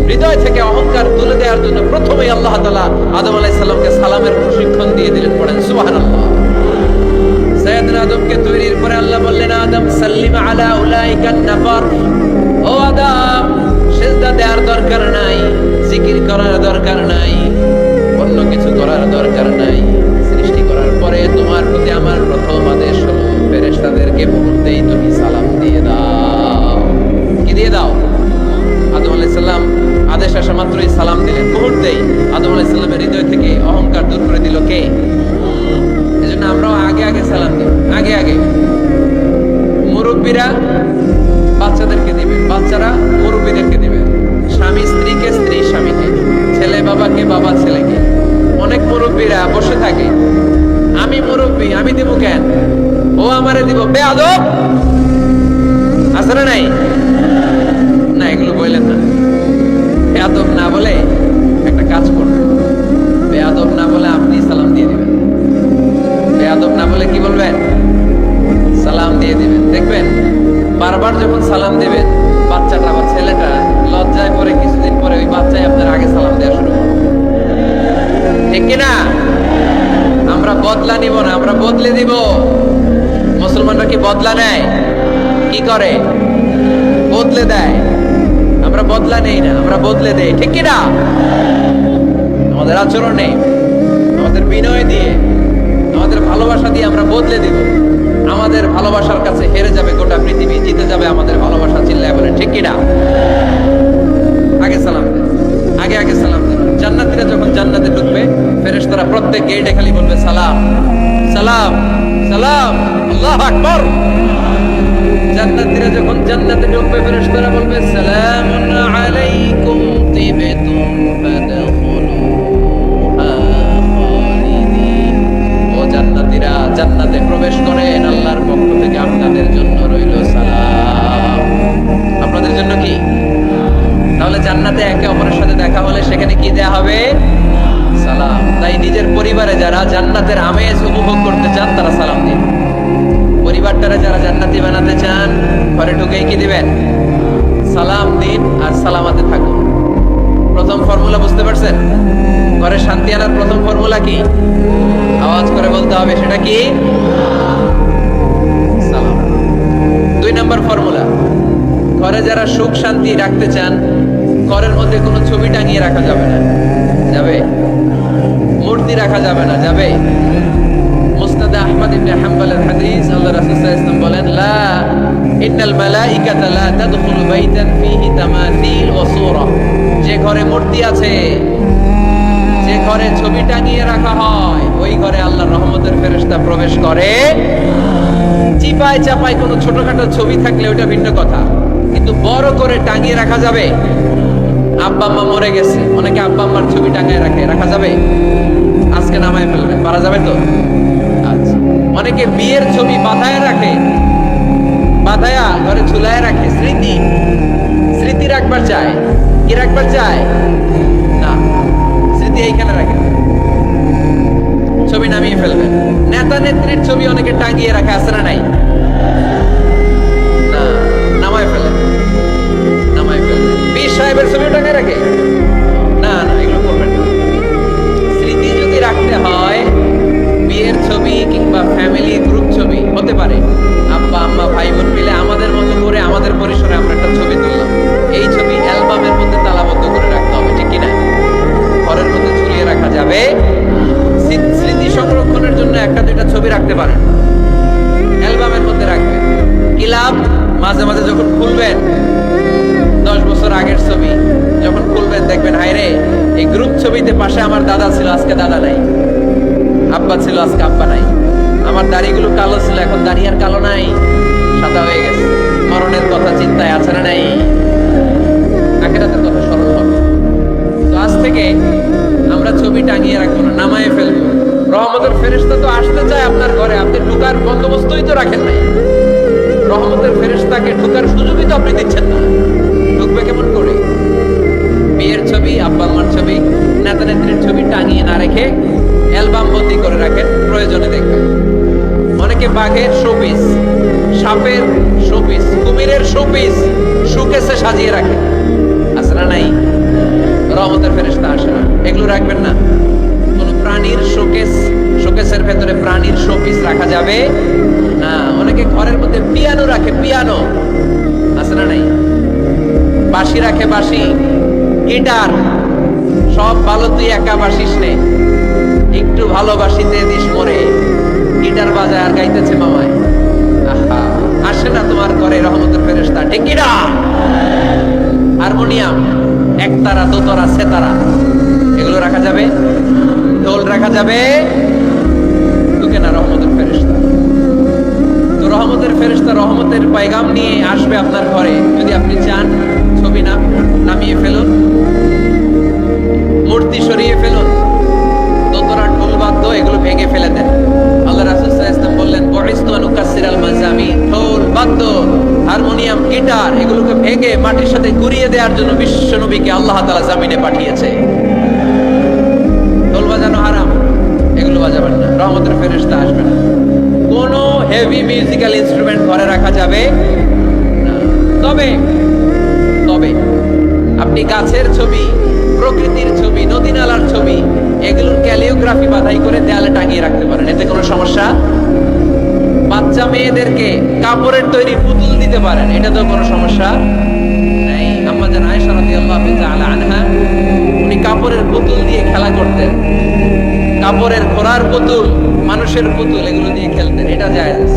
হৃদয় থেকে অহংকার তুলে দেওয়ার জন্য প্রথমেই আল্লাহ তাআলা আদম আলাইহিস সালামকে সালামের প্রশিক্ষণ দিয়ে দিলেন। পড়েন সুবহানাল্লাহ। সাইয়েদনা আদমকে তৈরির পরে আল্লাহ বললেন, আদম সাল্লিম আলা উলাইকান নাফার। ও আদম, সিজদা দেওয়ার দরকার নাই, জিকির করার দরকার নাই, অন্য কিছু করার দরকার নাই। সৃষ্টি করার পরে তোমার প্রতি আমার প্রথম আদেশ হলো ফেরেশতাদেরকে মুহূর্তেই তুমি সালাম দিয়ে দাও। কি দিয়ে দাও? আদম আলাইহিস সালাম আদেশ আসা মাত্রই সালাম দিলেন। মুহূর্তেই আদম আলাইহিস সালামের হৃদয় থেকে অহংকার দূর করে দিল কে? এজন্য আমরাও আগে আগে সালাম দিই। আগে আগে মুরব্বীরা বাচ্চাদেরকে দিবেন, বাচ্চারা মুরব্বীদেরকে দিবেন, স্বামী স্ত্রীকে, স্ত্রী স্বামীকে, ছেলে বাবাকে, বাবা ছেলেকে। অনেক মুরব্বীরা বসে থাকে, আমি মুরব্বী, আমি দিব কেন, ও আমারে দিব, বেয়াদব। আছে না নাই? না, এগুলো বললেন না। বেয়াদব না বলে একটা কাজ করবেন, বেয়াদব না বলে আপনি সালাম দিয়ে দিবেন। বেয়াদব না বলে কি বলবেন? সালাম দিয়ে দিবেন। দেখবেন বারবার যখন সালাম দিবেন, বাচ্চাটা বা ছেলেটা লজ্জায় পরে কিছুদিন পরে ওই বাচ্চাই আপনার আগে সালাম দেওয়া শুরু করবে। ঠিক কিনা? আমরা বদলা নিব না, আমরা বদলে দিব। মুসলমানরা কি বদলা নেয়? কি করে? বদলে দেয়। আমরা বদলা নেই না, আমরা বদলে দেই। ঠিক কিনা? আমাদের আচরণে, আমাদের বিনয় দিয়ে, আমাদের ভালোবাসা দিয়ে আমরা বদলে দিব। আমাদের ভালোবাসার কাছে হেরে যাবে গোটা পৃথিবী, জিতে যাবে আমাদের ভালোবাসা। চিল্লায় বলেন ঠিক কিনা? আগে সালাম দেন, আগে আগে সালাম দেন। জান্নাতীরা যখন জান্নাতে ঢুকবে, ফেরেশতারা প্রত্যেক গেটে খালি বলবে সালাম সালাম সালাম, আল্লাহু আকবার। জান্নাতীরা যখন জান্নাতে ঢুকবে, ফেরেশতারা বলবে সালামুন আলাইকুম তিবতুম ফাদখুলুহা খালিদিন। ও জান্নাতীরা, জান্নাতে প্রবেশ করেন, আল্লাহর পক্ষ থেকে আপনাদের জন্য রইল সালাম। আপনাদের জন্য কি? তাহলে জান্নাতে একে অপরের সাথে দেখা হলে সেখানে কি দেয়া হবে? সালাম। তাই নিজের পরিবারে যারা জান্নাতের আমেজ উপভোগ করতে চান তারা সালাম দিন। পরিবারটারে যারা জান্নাতি বানাতে চান, ঘরে ঢুকেই কি দিবেন? সালাম দিন আর সালামাতে থাকুন। প্রথম ফর্মুলা বুঝতে পারছেন? ঘরে শান্তি আনার প্রথম ফর্মুলা কি? আওয়াজ করে বলতে হবে, সেটা কি? সালাম। 2 নম্বর ফর্মুলা, ঘরে যারা সুখ শান্তি রাখতে চান, ঘরের মধ্যে কোনো ছবি টাঙিয়ে রাখা যাবে না। যাবে? মূর্তি রাখা যাবে না। যাবে? মুসনাদে আহমদ ইবনে হাম্বলের হাদিস, আল্লাহ রাসূল সাল্লাল্লাহু আলাইহি ওয়াসাল্লাম বলেন, লা ইন্নাল মালাইকাতা লা তাদখুলু বাইতান ফীহি তামাসিল ওয়া সূরা। যে ঘরে মূর্তি আছে, যে ঘরে ছবি টাঙিয়ে রাখা হয়, ওই ঘরে আল্লাহর রহমতের ফেরেশতা প্রবেশ করে। চিপায় চাপায় কোনো ছোটখাটো ছবি থাকলে ওটা ভিন্ন কথা, কিন্তু বড় করে টাঙিয়ে রাখা যাবে? আব্বা আম্মা মরে গেছে, অনেকে আব্বা আম্মার ছবি টাঙিয়ে রাখা যাবে? আজকে নামায় ফেলবেন, পারা যাবে তো? আচ্ছা। অনেকে বিয়ের ছবি বাঁধায় রাখে, বাঁধায়া ঘরে ঝুলায় রাখে, স্মৃতি স্মৃতি রাখবার চায়। কি রাখবার চায়? না, স্মৃতি এইখানে রাখে, ছবি নামিয়ে ফেলবেন। নেতা নেত্রীর ছবি অনেকে টাঙিয়ে রাখে, আছে না নাই? না, নামায় ফেলেন, নামায় ফেলেন। পীর সাহেবের ছবিও টাঙিয়ে রাখে? না না, এগুলো করবেন না। স্মৃতি যদি রাখতে হয়, বিয়ের ছবি কিংবা ফ্যামিলি গ্রুপ ছবি হতে পারে, আব্বা আম্মা ভাই বোন মিলে আমাদের মতো করে আমাদের পরিসরে আমরা একটা ছবি তুললাম, এই ছবি অ্যালবামের মধ্যে তালাবদ্ধ করে রাখতে হবে। ঠিক কিনা? ঘরের মধ্যে ঝুলিয়ে রাখা যাবে? স্মৃতি সংরক্ষণের জন্য 1-2টা ছবি রাখতে পারেন, অ্যালবামের মধ্যে রাখবেন। কি লাভ? মাঝে মাঝে যখন খুলবেন, 10 বছর আগের ছবি যখন খুলবেন, দেখবেন হায়রে, এই গ্রুপ ছবিতে পাশে আমার দাদা ছিল, আজকে দাদা নাই, আব্বা ছিল, আজকে আব্বা নাই, আমার দাড়িগুলো কালো ছিল, এখন দাড়ি আর কালো নাই, সাদা হয়ে গেছে। মরণের কথা চিন্তায় আছে না নাই? আখিরাতের কথা স্মরণ হবে। তো আজ থেকে আমরা ছবি টাঙিয়ে রাখবো না, নামায়ে ফেলবো। রহমতের ফেরেশতা তো আসতে চায় আপনার ঘরে, আপনি ঢোকার বন্দোবস্তই তো রাখেন নাই। রহমতের ফেরেশতাকে ঢোকার সুযোগই তো আপনি দিচ্ছেন না। ঢুকবে কেমন করে? বিয়ের ছবি, আব্বা আম্মার ছবি, নেতা নেত্রীর ছবি টাঙিয়ে না রেখে অ্যালবাম বন্দি করে রাখেন, প্রয়োজনে দেখবেন। অনেকে বাঘের শোপিস, সাপের শোপিস, কুমিরের শোপিস সুকেসে সাজিয়ে রাখে, আছে না নাই? রহমতের ফেরেশতা আসে না। এগুলো রাখবেন না। কোন প্রাণীর শোকেসের ভেতরে প্রাণীর শোপিস রাখা যাবে না। অনেকে ঘরের মধ্যে পিয়ানো রাখে, পিয়ানো আছে না নাই? বাঁশি রাখে, বাঁশি, গিটার, সব ভালো, তুই একা বাসিস নে, একটু ভালোবাসিতে দিস মরে, গিটার বাজায় আর গাইতেছে মামায়। আহা, আসে না তোমার ঘরে রহমতের ফেরেশতা, ঠিক কি না? হারমোনিয়াম, একতারা, দোতারা, সেতারা, এগুলো রাখা যাবে? ঢোল রাখা যাবে? ঢুকে না রহমতের ফেরেশতা। তো রহমতের ফেরেশতা রহমতের পয়গাম নিয়ে আসবে আপনার ঘরে। যদি আপনি চান, ছবি নামিয়ে ফেলুন, মূর্তি সরিয়ে ফেলুন, দোতরা, ঢোল বাদ্য এগুলো ভেঙে ফেলে দেন। আল্লাহ রাসূল সাল্লাল্লাহু আলাইহি ওয়াসাল্লাম বললেন, বুইসতু আন উকাসসিরাল মাযামির, ঢোল বাদ্য, হারমোনিয়াম, গিটার এগুলোকে ভেঙে মাটির সাথে গুঁড়িয়ে দেওয়ার জন্য বিশ্ব নবীকে আল্লাহ তাআলা জমিনে পাঠিয়েছে। ঢোল বাজানো হারাম, এগুলো বাজাবেন না, রহমতের ফেরেশতা আসবে না। কোনো হেভি মিউজিক্যাল ইনস্ট্রুমেন্ট ঘরে রাখা যাবে না। তবে তবে আপনি গাছের ছবি, প্রকৃতির ছবি, নদী নালার ছবি, এগুলোর ক্যালিওগ্রাফি বাধাই করে দেয়ালে টাঙিয়ে রাখতে পারেন, এতে কোনো সমস্যা। বাচ্চা মেয়েদেরকে কাপড়ের তৈরি পুতুল দিতে পারেন, এটা তো কোনো সমস্যা নাই। আম্মা জান আয়েশা রাদিয়াল্লাহু তাআলা আনহা, উনি কাপড়ের পুতুল দিয়ে খেলা করতেন, কাপড়ের ঘোড়ার পুতুল, মানুষের পুতুল, এগুলো দিয়ে খেলতেন, এটা জায়েজ।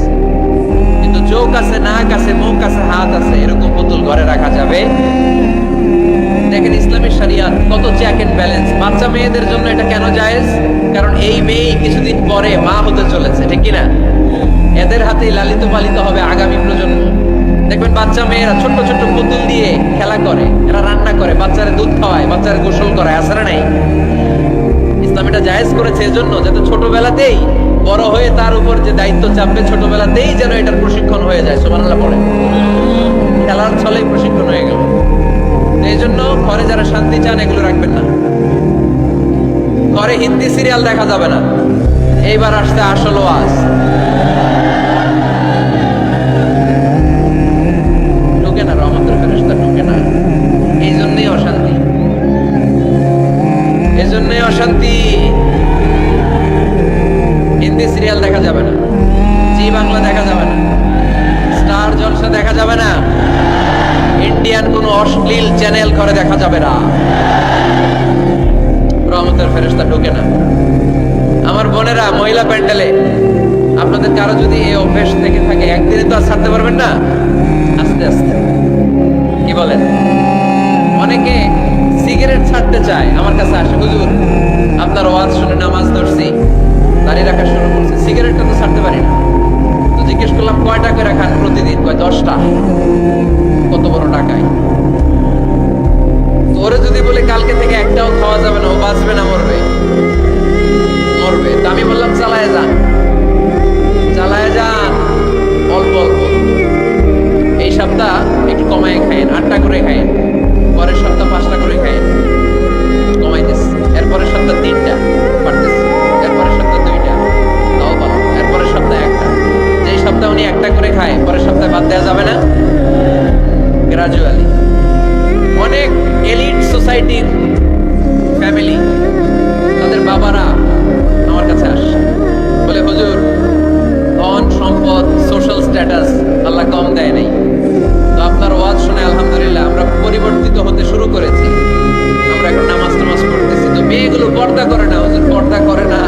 কিন্তু চোখ আছে, নাক আছে, মুখ আছে, হাত আছে, এরকম পুতুল ঘরে রাখা যাবে? দেখেন ইসলামের শরিয়াত কত চেক এন্ড ব্যালেন্স। বাচ্চা মেয়েদের জন্য এটা কেন জায়েজ? কারণ এই মেয়ে কিছুদিন পরে মা হতে চলেছে, ঠিক কি না? এদের হাতেই লালিত পালিত হবে আগামী প্রজন্ম। দেখবেন বাচ্চা মেয়েরা ছোট্ট ছোট্ট পুতুল দিয়ে খেলা করে, এরা রান্না করে, বাচ্চারা দুধ খাওয়ায়, বাচ্চারা গোসল করায়, আছে না নাই? ইসলাম এটা জায়েজ করেছে এজন্য যাতে ছোটবেলাতেই বড় হয়ে তার উপর যে দায়িত্ব চাপবে, ছোটবেলাতেই যেন এটার প্রশিক্ষণ হয়ে যায়। সুবহানাল্লাহ পড়ে, খেলার ছলেই প্রশিক্ষণ হয়ে গেল। এই জন্য ঘরে যারা শান্তি চান এগুলো রাখবেন না। ঘরে হিন্দি সিরিয়াল দেখা যাবে না। এইবার আসছে আসল ওয়াজ। ঢুকে না, রহমতের ফেরেশতা ঢুকে না। এই জন্যই অশান্তি, এই জন্যই অশান্তি। হিন্দি সিরিয়াল দেখা যাবে না, জি বাংলা দেখা যাবে না, স্টার জলসা দেখা যাবে না, ইন্ডিয়ান কোন অশ্লীল চ্যানেল করে দেখা যাবে না। রহমতের ফেরেশতা ঢোকে না। আমার বোনেরা, মহিলা প্যান্ডেলে আপনাদের কারো যদি এই অভ্যেস থেকে থাকে, একদিনে তো আর ছাড়তে পারবেন না, আস্তে আস্তে, কি বলেন? অনেকে সিগারেট ছাড়তে চায়, আমার কাছে আসে, হুজুর আপনার ওয়াজ শুনে নামাজ ধরছি, দাড়ি রাখা শুরু করছে, সিগারেটটা তো ছাড়তে পারি না। তো জিজ্ঞেস করলাম কয়টা করে খান প্রতিদিন? কয় 10টা। কত বড় টাকায়! ওরে যদি বলে কালকে থেকে একটাও খাওয়া যাবে না, ও বাঁচবে না মরবে? মরবে। তো আমি বললাম চালায় যান, চালায় যান, অল্প অল্প। এই সপ্তাহ একটু কমায় খায়েন, 8টা করে খায়েন, পরের সপ্তাহ 5টা করে খায়েন, কমাইতেছে। এরপরের সপ্তাহ 3টা, পারতেছে। এরপরের সপ্তাহ 2টা, তাও ভালো। এরপরের সপ্তাহ 1টা। যেই সপ্তাহ উনি 1টা করে খায়, পরের সপ্তাহে বাদ দেওয়া যাবে না, গ্রাজুয়ালি। অনেক এলিট সোসাইটির ফ্যামিলি, তাদের বাবারা আমার কাছে আসে, বলে হুজুর ধন সম্পদ, সোশ্যাল স্ট্যাটাস আল্লাহ কম দেয় নাই, তো আপনার ওয়াজ শুনে আলহামদুলিল্লাহ আমরা পরিবর্তিত হতে শুরু করেছি, আমরা এখন নামাজ টামাজ পড়তেছি। তো মেয়েগুলো পর্দা করে না হুজুর, পর্দা করে না।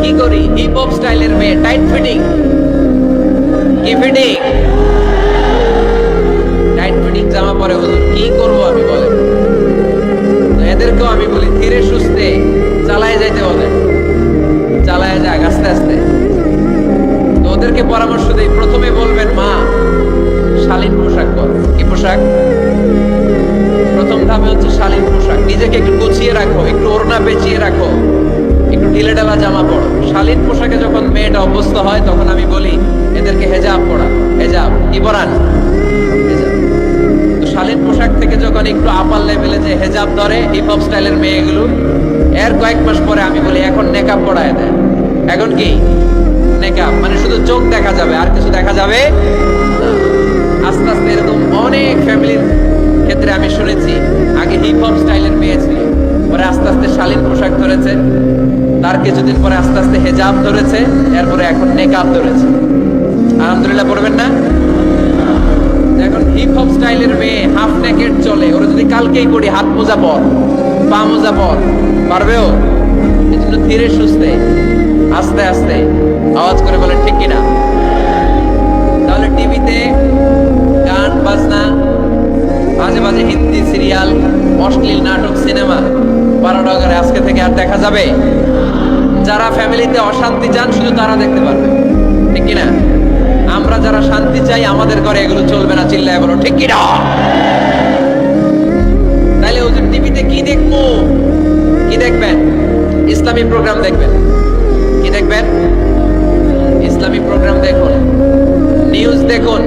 কি করি? হিপ হপ স্টাইলের মেয়ে, টাইট ফিটিং। কি ফিটিং? টাইট ফিটিং জামা পরে হুজুর, কি করবো আমি বলেন? তো এদেরকেও আমি বলি ধীরে সুস্থে চালায় যাইতে বলেন, চালায় যাক আস্তে আস্তে। তো ওদেরকে পরামর্শ দেই, প্রথমে বলবেন মা শালীন পোশাক পরো। কি পোশাক? প্রথম ধাপে হচ্ছে শালীন পোশাক। নিজেকে একটু গুছিয়ে রাখো, একটু ওড়না পেঁচিয়ে রাখো, একটু ঢিলে ঢালা জামা পরো। শালীন পোশাকে যখন মেয়েটা অভ্যস্ত হয়, তখন আমি বলি এদেরকে হেজাব পরা। হেজাব কি পরান? হেজাব। তো শালীন পোশাক থেকে যখন একটু আপার লেভেলে যে হেজাব ধরে হিপ হপ স্টাইলের মেয়েগুলো, এর কয়েক মাস পরে আমি বলি এখন নেকাব পরায় দেয়। এখন কি নেকাব? মানে শুধু চোখ দেখা যাবে, আর কিছু দেখা যাবে না। আস্তে আস্তে এরকম অনেক ফ্যামিলির ক্ষেত্রে আমি শুনেছি, আগে হিপ হপ স্টাইলের মেয়ে ছিল, আস্তে আস্তে শালীন পোশাক ধরেছে, তার কিছুদিন পরে আস্তে আস্তে হেজাব ধরেছে, এরপরে এখন নেকাব ধরেছে। আলহামদুলিল্লাহ পড়বেন না? এখন হিপ হপ স্টাইলের মেয়ে হাফ নেকেড চলে, ওরা যদি কালকেই করি হাত মোজা পর, পা মোজা পর, পারবেও? এই জন্য ধীরে সুস্থে আস্তে আস্তে আওয়াজ করে বলেন ঠিক কিনা? তাহলে টিভিতে গান বাজনা, মাঝে মাঝে হিন্দি সিরিয়াল, অশ্লীল নাটক, সিনেমা, পারাডগারে আজকে থেকে আর দেখা যাবে? যারা ফ্যামিলিতে অশান্তি চান শুধু তারা দেখতে পারবে, ঠিক কিনা? আমরা যারা শান্তি চাই আমাদের ঘরে এগুলো চলবে না, চিল্লায় বলো ঠিক কিনা? তাইলে ওদের টিভিতে কি দেখবো? কি দেখবেন? ইসলামী প্রোগ্রাম দেখবেন। কি দেখবেন? ইসলামী প্রোগ্রাম দেখুন, নিউজ দেখুন,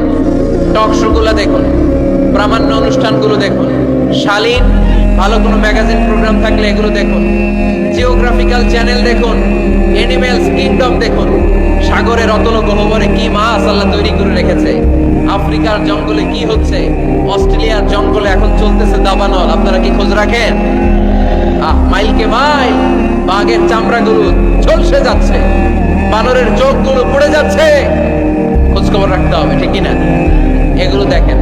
টক শো গুলো দেখুন, প্রামাণ্য অনুষ্ঠানগুলো দেখুন, শালীন ভালো কোনো ম্যাগাজিন প্রোগ্রাম থাকলে এগুলো দেখুন, জিওগ্রাফিক্যাল চ্যানেল দেখুন, অ্যানিমেলস কিংডম দেখুন, সাগরের অতল গহ্বরে কি মাছ আল্লাহ তৈরি করে রেখেছে, আফ্রিকার জঙ্গলে কি হচ্ছে, অস্ট্রেলিয়ার জঙ্গলে এখন চলতেছে দাবানল, আপনারা কি খোঁজ রাখেন? মাইলকে মাইল বাঘের চামড়াগুলো ঝলসে যাচ্ছে, বানরের চোখগুলো পড়ে যাচ্ছে, খোঁজ খবর রাখতে হবে, ঠিক কিনা? এগুলো দেখেন,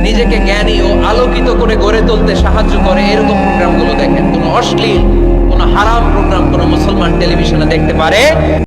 নিজেকে জ্ঞানী ও আলোকিত করে গড়ে তুলতে সাহায্য করে এরকম প্রোগ্রামগুলো দেখেন। কোনো অশ্লীল, কোনো হারাম প্রোগ্রাম কোনো মুসলমান টেলিভিশনে দেখতে পারে